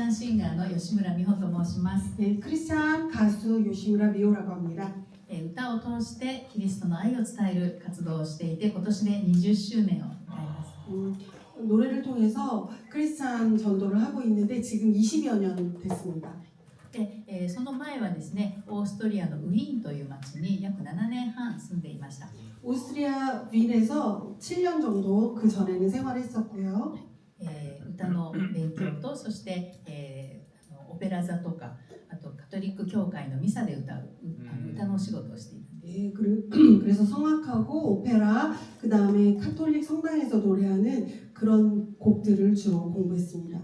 ャンシンガーの吉村美穂と申します。 네, 크리스찬 가수 요시무라 미호라고 합니다. 歌を通してキリストの愛を伝える活動をしていて、今年で20周年を迎えます。 노래를 통해서 크리스찬 전도를 하고 있는데 지금 20여 년 됐습니다. で、その前はですね、オーストリアのウィーンという町に約7年半住んでいました。 오스트리아 윈에서 7년 정도 그 전에는 생활했었고요. 歌の勉強と、そして、オペラ座とか、あとカトリック教会のミサで歌う、歌のお仕事をしていたんです。 네, 그래서 성악하고 오페라, 그 다음에 카톨릭 성당에서 노래하는 그런 곡들을 주로 공부했습니다.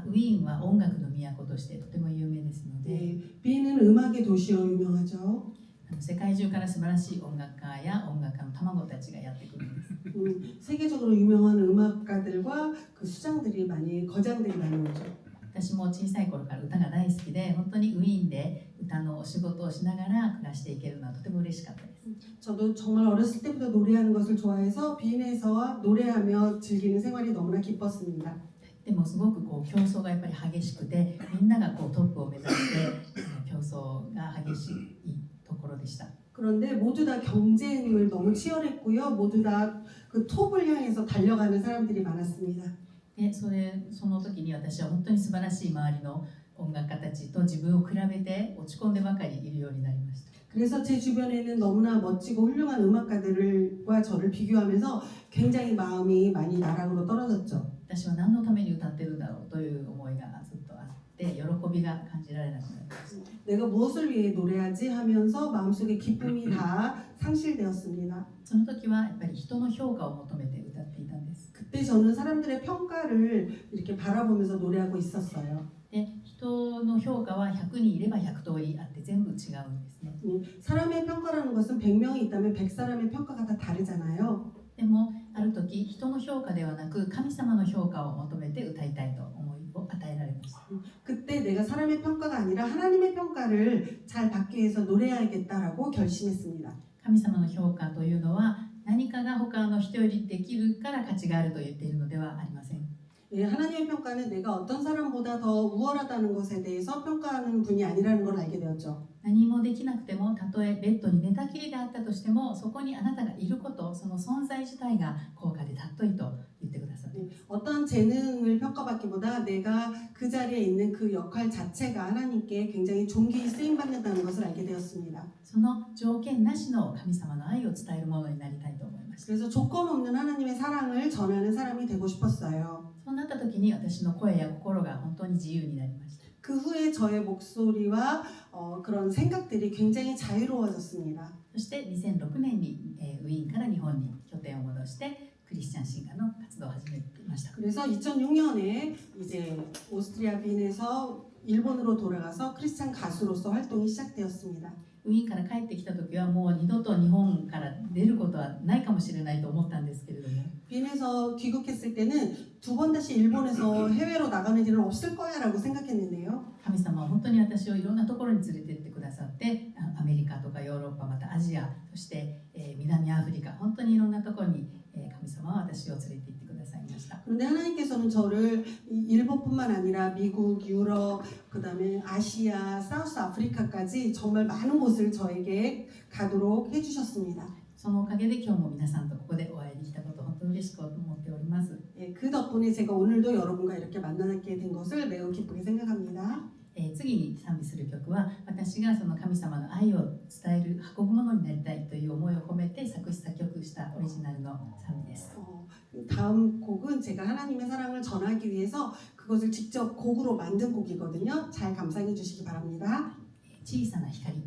ウィーンは音楽の都としてとても有名ですので、 네, 빈은 음악의 도시로 유명하죠. 世界中から素晴らしい音楽家や音楽家の卵たちがやってくるんです。 세계적으로 유명한 음악가들과 그 수장들이 거장들이 많이 오죠. 私も小さい頃から歌が大好きで、本当にウィーンで歌のお仕事をしながら暮らしていけるのはとても嬉しかったです。 저도 정말 어렸을 때부터 노래하는 것을 좋아해서 빈에서 노래하며 즐기는 생활이 너무나 기뻤습니다. でもすごく競争がやっぱり激しくて、みんながトップを目指して競争が激しいところでした。 그런데 모두 다 경쟁을 너무 치열했고요. 모두 다 그 톱을 향해서 달려가는 사람들이 많았습니다. でその時に私は本当に素晴らしい周りの音楽家たちと自分を比べて落ち込んでばかりいるようになりました。 그래서 제 주변에는 너무나 멋지고 훌륭한 음악가들과 저를 비교하면서 굉장히 마음이 많이 나락으로 떨어졌죠. 私は何のために歌ってるんだろうという思いがずっとあって、喜びが感じられなくなりました。 내가 무엇을 위해 노래하지 하면서 마음속에 기쁨이 다 상실되었습니다. その時はやっぱり人の評価を求めて歌っていたんです。 그때 저는 사람들의 평가를 이렇게 바라보면서 노래하고 있었어요. で、人の評価は100人いれば100通りあって全部違うんですね。 사람의 평가라는 것은 100명이 있다면 100사람의 평가가 다 다르잖아요. でもある時、人の評価ではなく神様の評価を求めて歌いたいと思いを与えられました。 그때 내가 사람의 평가가 아니라 하나님의 평가를 잘 받기 위해서 노래해야겠다라고 결심했습니다. 神様の評価というのは何かが他の人よりできるから価値があると言っているのではありません。 하나님의 평가는 내가 어떤 사람보다 더 우월하다는 것에 대해서 평가하는 분이 아니라는 걸 알게 되었죠. 何もできなくても、たとえベッドに寝たきりであったとしても、そこにあなたがいること、その存在自体が高価で尊いと言ってくださって、 어떤 재능을 평가받기보다 내가 그 자리에 있는 그 역할 자체가 하나님께 굉장히 존귀히 쓰임받는다는 것을 알게 되었습니다. その条件なしの神様の愛を伝えるものになりたいと思いました。 그래서 조건 없는 하나님의 사랑을 전하는 사람이 되고 싶었어요. そうなった時に私の声や心が本当に自由になりました。 그 후에 저의 목소리와 그런 생각들이 굉장히 자유로워졌습니다. そして2006年に、ウィーンから日本に拠点を戻してクリスチャンシンガーの活動を始めました。 그래서 2006년에 이제 오스트리아 빈에서 일본으로 돌아가서 크리스찬 가수로서 활동이 시작되었습니다. ウィーンから帰ってきた時はもう二度と日本から出ることはないかもしれないと思ったんですけれども、 빈에서 귀국했을 때는 두 번 다시 일본에서 해외로 나가는 일은 없을 거야 라고 생각했는데요. 神様は本当に私をいろんなところに連れてってくださって、アメリカとかヨーロッパ、またアジア、そして、南アフリカ、本当にいろんなところに、神様は私を連れて行ってくださいました。 그런데 하나님께서는 저를 일본뿐만 아니라 미국, 유럽, 그 다음에 아시아, 사우스 아프리카까지 정말 많은 곳을 저에게 가도록 해주셨습니다. そのおかげで今日も皆さんとここでお会いできたことを本当に嬉しく思っております。 그 덕분에 제가 오늘도 여러분과 이렇게 만나게 된 것을 매우 기쁘게 생각합니다. 次に賛美する曲は、私がその神様の愛を伝える運ぶものになりたいという思いを込めて作詞作曲したオリジナルの賛美です。 다음 곡은 제가 하나님의 사랑을 전하기 위해서 그것을 직접 곡으로 만든 곡이거든요. 잘 감상해 주시기 바랍니다. 小さな光。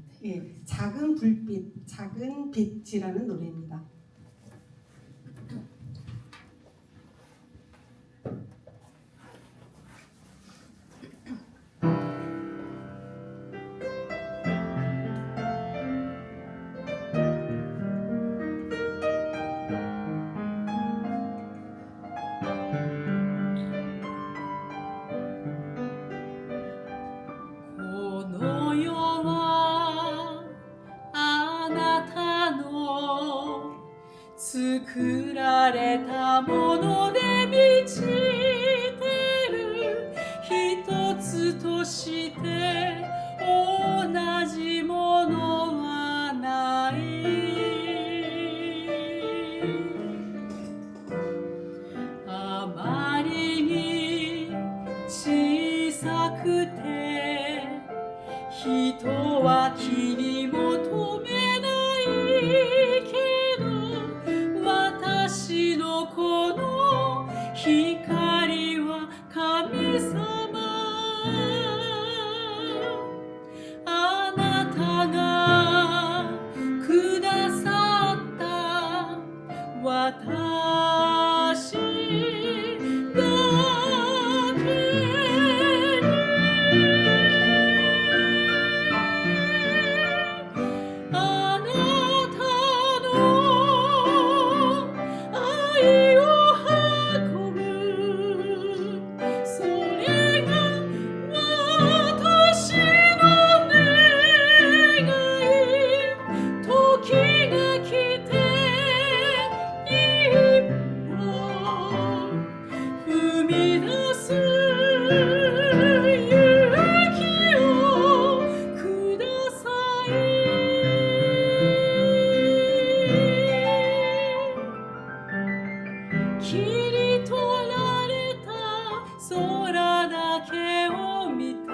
작은 불빛, 작은 빛이라는 노래입니다. 그られたもので満ちてる一つして同じものはないあまりに小さくて人は気に求めないけど私のこの光は神様あなたがくださった私だけにあなたの愛を運ぶそれが私の願い時が来て一歩踏み出す勇気をください切り取られた空だけを見て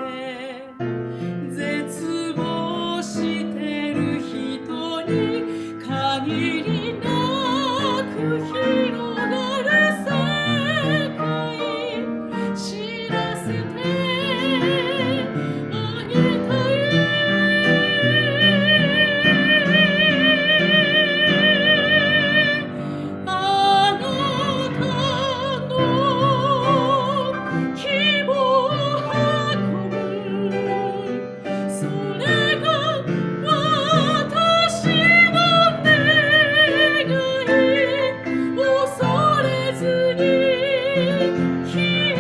絶望してる人に限りなく広がる世界知らせてあげたいあなたの希望を運ぶそれが私の願い恐れずにきっ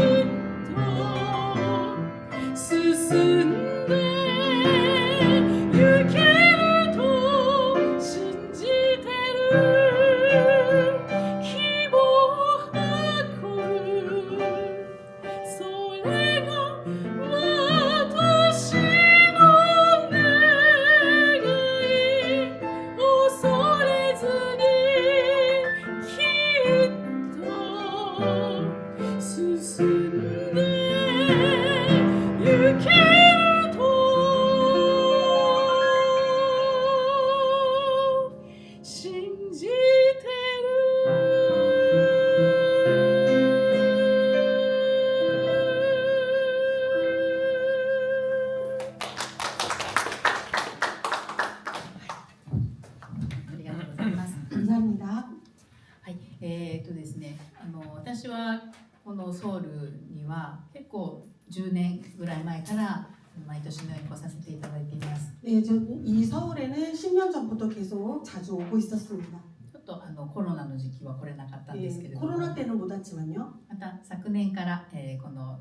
と進んでゆけると信じてる希望を運ぶそれが私の願い恐れずにきっと進んでゆけると信じてありがとうございます。 감사합니다. はい、ですね、私はこのソウルには結構10年ぐらい前から毎年のように来させていただいています。 네, 이 서울에는 10년 전부터 계속 자주 오고 있었습니다. ちょっとコロナの時期は来れなかったんですけれども、 코로나 때는 못 왔지만요. また昨年から、この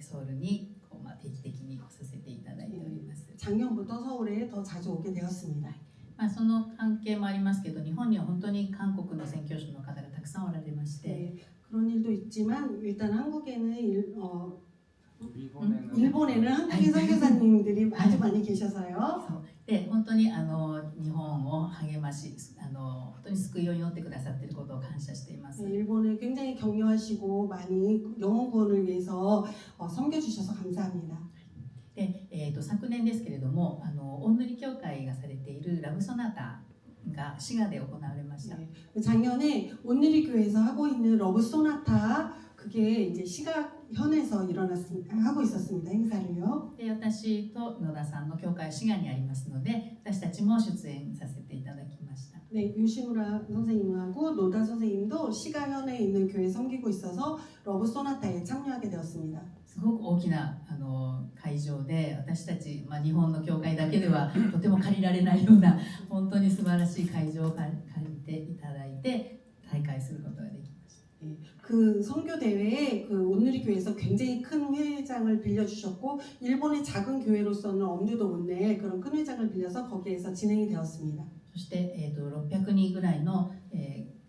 ソウルに定期的に来させていただいております。 작년부터 서울에 더 자주 오게 되었습니다. その関係もありますけど、日本には本当に韓国の宣教師の方がたくさんおられまして、 네, 그런 일도 있지만 일단 한국에는 일본에는 일본에는 한국인 선교사님들이 아주 많이 계셔서요. そうで本当に日本を励まし本当に救いを祈ってくださっていることを感謝しています。 네, 일본을 굉장히 격려하시고 많이 영혼 구원을 위해서 섬겨주셔서 감사합니다. で、昨年ですけれども御塗教会がされているラブソナタが滋賀で行われました。 네, 작년에 온누리 교회에서 하고 있는 러브 소나타 그게 이제 시각현에서 하고 있었습니다. 행사를요. で私と野田さんの教会滋賀にありますので、私たちも出演させていただきました。 네, 요시무라 선생님하고 노다 선생님도 시가현에 있는 교회 섬기고 있어서 러브 소나타에 참여하게 되었습니다. すごく大きな会場で、私たち、日本の教会だけではとても借りられないような本当に素晴らしい会場を借りていただいて大会することができました。 그 선교 대회에 그 온누리 교회에서 굉장히 큰 회장을 빌려주셨고 일본의 작은 교회로서는 엄두도 못 낼 그런 큰 회장을 빌려서 거기에서 진행이 되었습니다. そして、600人ぐらいの、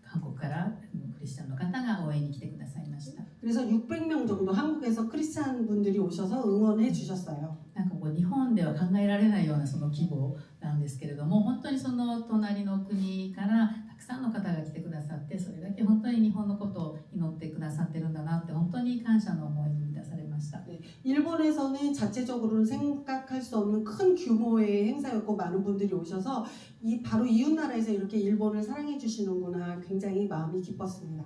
韓国からクリスチャンの方が応援に来てくださいました。 그래서 600명 정도 한국에서 크리스찬 분들이 오셔서 응원해 주셨어요. なんかこう日本では考えられないようなその規模なんですけれども、本当にその隣の国からたくさんの方が来てくださって、それだけ本当に日本のことを祈ってくださってるんだなって本当に感謝の思いに満たされました。 일본에서는 자체적으로는 생각할 수 없는 큰 규모의 행사였고 많은 분들이 오셔서 바로 이웃 나라에서 이렇게 일본을 사랑해 주시는구나 굉장히 마음이 기뻤습니다.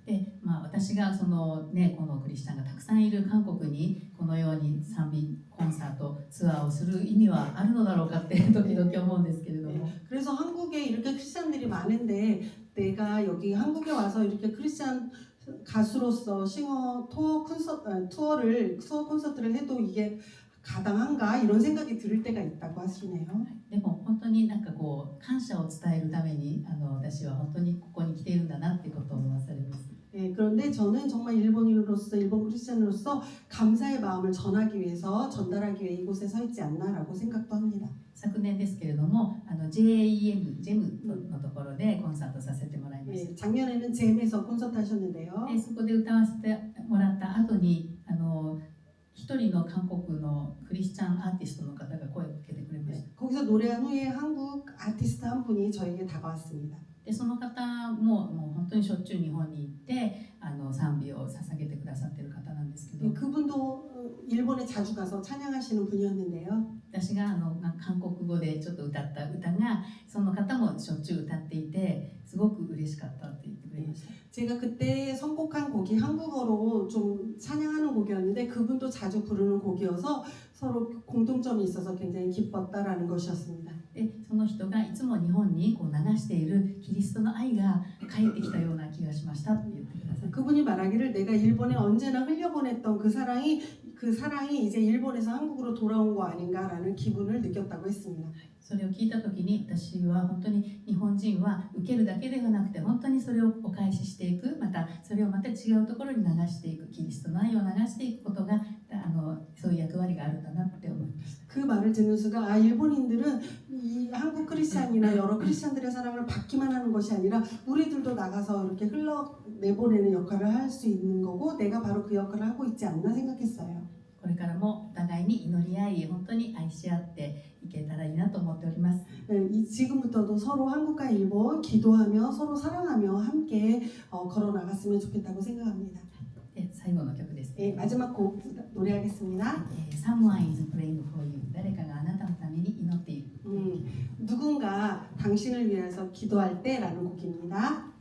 で私がその、このクリスチャンがたくさんいる韓国にこのように賛美コンサートツアーをする意味はあるのだろうかって時々思うんですけれども、 그래서 한국에 이렇게 크리스찬들이 많은데 내가 여기 한국에 와서 이렇게 크리스찬 가수로서 싱어 투어 콘서트를 해도 이게 가당한가 이런 생각이 들 때가 있다고 하시네요. でも本当になんかこう感謝を伝えるために私は本当にここに来ているんだなってことを思わされます。 그런데 저는 정말 일본인으로서 일본 크리스찬으로서 감사의 마음을 전하기 위해서 전달하기 위해 이곳에 서 있지 않나라고 생각도 합니다. 昨年ですけれどもJEM ジェムのところでコンサートさせてもらいました。 작년에는 잼에서 콘서트 하셨는데요. でそこで歌わせてもらった後に一人の韓国のクリスチャンアーティストの方が声をかけてくれました。 거기서 노래한 후에 한국 아티스트 한 분이 저에게 다가왔습니다. でその方も本当にしょっちゅう日本に行って賛美を捧げてくださっている方なんですけど、 그분도 일본에 자주 가서 찬양하시는 분이었는데요. 私が韓国語でちょっと歌った歌がその方もしょっちゅう歌っていてすごく嬉しかったって言ってくれました。 제가 그때 선곡한 곡이 한국어로 좀 찬양하는 곡이었는데 그분도 자주 부르는 곡이어서 서로 공통점이 있어서 굉장히 기뻤다라는 것이었습니다. でその人がいつも日本にこう流しているキリストの愛が帰ってきたような気がしましたって言ってください。 그분이 말하기를 내가 일본에 언제나 흘려보냈던 그 사랑이 이제 일본에서 한국으로 돌아온 거 아닌가라는 기분을 느꼈다고 했습니다. それを聞いた時に私は本当に日本人は受けるだけではなくて本当にそれをお返ししていく、またそれをまた違うところに流していく、キリストの愛を流していくことがそういう役割があるんだなって思いました。 그 말을 듣는 순간 일본인들은 이 한국 크리스찬이나 여러 크리스찬들의 사랑을 받기만 하는 것이 아니라 우리들도 나가서 이렇게 흘러내보내는 역할을 할 수 있는 거고 내가 바로 그 역할을 하고 있지 않나 생각했어요. これからもお互いに祈り合い本当に愛し合っていけたらいいなと思っております。 지금부터도 서로 한국과 일본 기도하며 서로 사랑하며 함께 걸어 나갔으면 좋겠다고 생각합니다. で最後の曲です。 마지막 곡 노래하겠습니다. Someone is praying for you. 誰かがあなたのために祈っている。 누군가 당신을 위해서 기도할 때라는 곡입니다.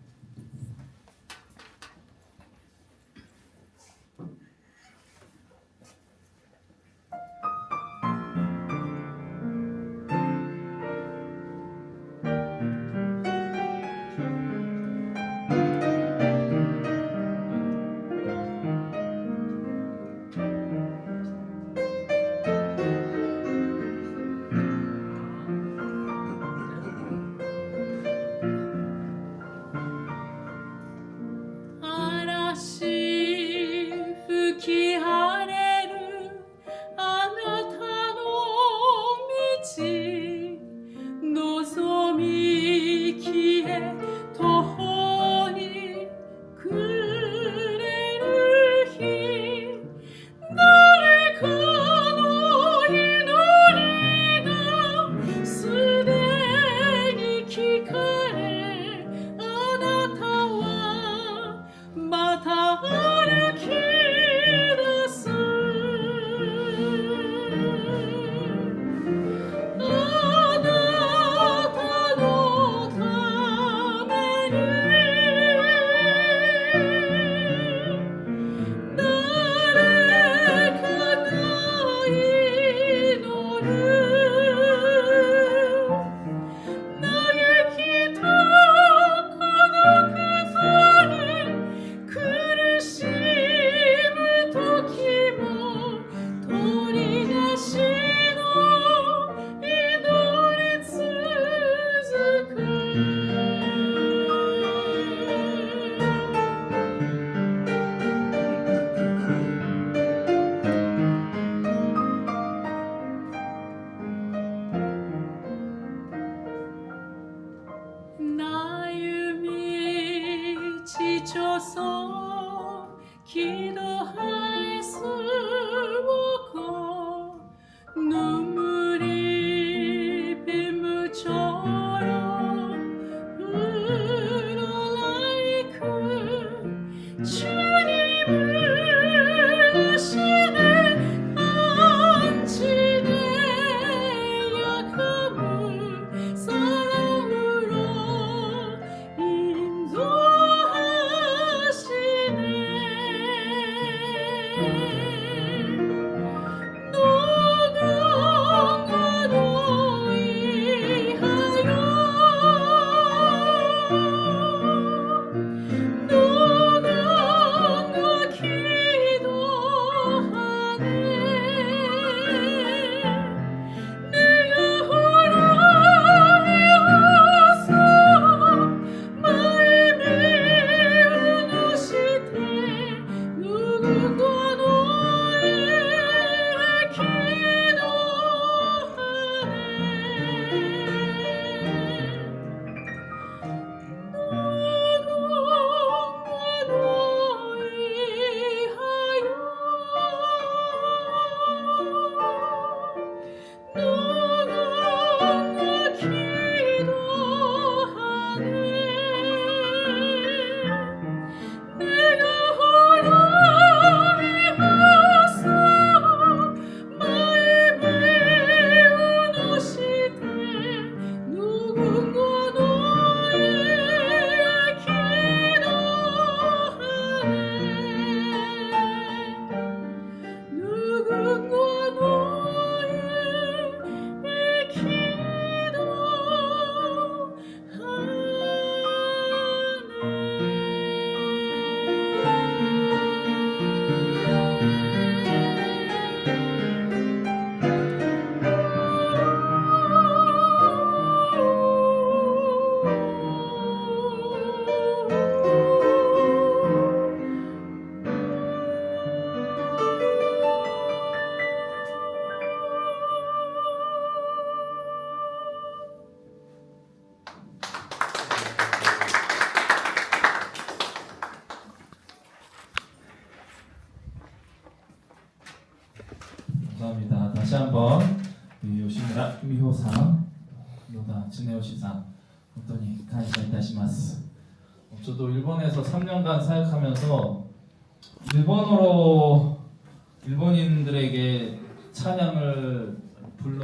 기도할 수 없고 눈물이 빗물처럼 흘러나이고 주님을 아시네 만지네 약함을 사랑으로 인도하시네 누군가 노이하여 누군가 기도하네 내가 호라이어서 마음이 우누시되 누군가 너의 내가 호라이어서 마음이 우누시되 누군가 너의 기도하네 누군가 너의 감사합니다. 다시 한번 요시무라 미호상, 노다 츠네요시상, 本当に感謝いたします。 저도 일본에서 3년간 사역하면서 일본어로 일본인들에게 찬양을 불러